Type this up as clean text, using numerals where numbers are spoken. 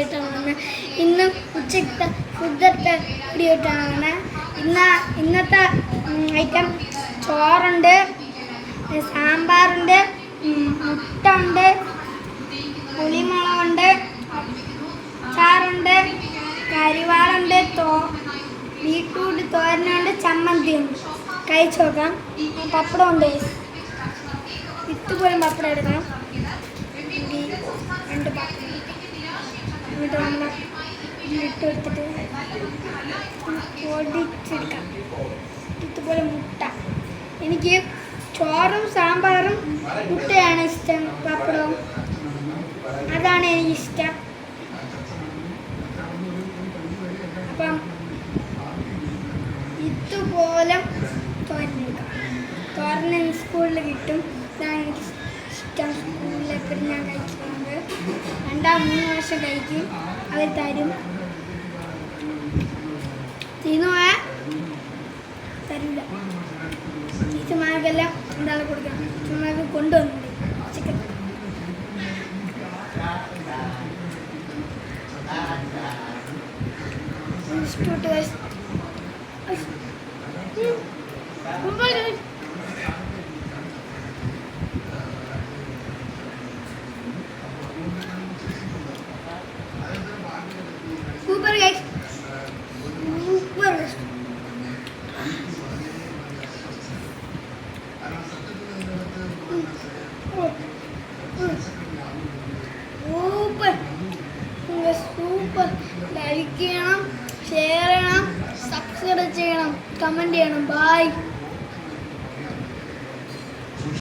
ആയിട്ടാണ് വന്നത്. ഇന്ന് ഉച്ചത്തെ ഫുഡത്തെ വീഡിയോ ആയിട്ടാണ് വന്നത്. ഇന്നത്തെ ഐറ്റം ചോറുണ്ട്, സാമ്പാറുണ്ട്, മുട്ട ഉണ്ട്, പുളിമുളകുണ്ട്, ചാറുണ്ട്, കരിവാളുണ്ട്, ബീട്രൂട്ട് തോരനുണ്ട്, ചമ്മന്തിയുണ്ട്. കഴിച്ചു നോക്കാം. പപ്പടം ഉണ്ട്, ഇതുപോലും പപ്പടം എടുക്കണം. രണ്ട് പപ്പടം എന്നിട്ട് നമ്മൾ ഇട്ടെടുത്തിട്ട് പൊടിച്ചെടുക്കാം. ഇതുപോലെ മുട്ട. എനിക്ക് ചോറും സാമ്പാറും മുട്ടയാണ് ഇഷ്ടം, പപ്പടവും അതാണ് എനിക്കിഷ്ടം. അപ്പം ഇതുപോലെ തോരനെടുക്കാം. തോരൻ സ്കൂളിൽ കിട്ടും. ഇതാണ് എനിക്ക് ഇഷ്ടം. സ്കൂളിൽ എപ്പോഴും ഞാൻ കഴിക്കുന്നത്. 2-3 വർഷം കഴിക്കും. അവർ തരും. തിന്നുപോയാൽ തരില്ല. ടീച്ചർമാർക്കെല്ലാം എന്തായാലും കൊടുക്കണം. ടീച്ചർമാർക്ക് കൊണ്ടുവന്നിട്ടുണ്ട് ചിക്കൻ. ഇഷ്ടപ്പെട്ട് super guys, super super. Like ചെയ്യണം, ഷെയർ ചെയ്യണം, സബ്സ്ക്രൈബ് ചെയ്യണം, കമൻറ്റ് ചെയ്യണം. ബൈ.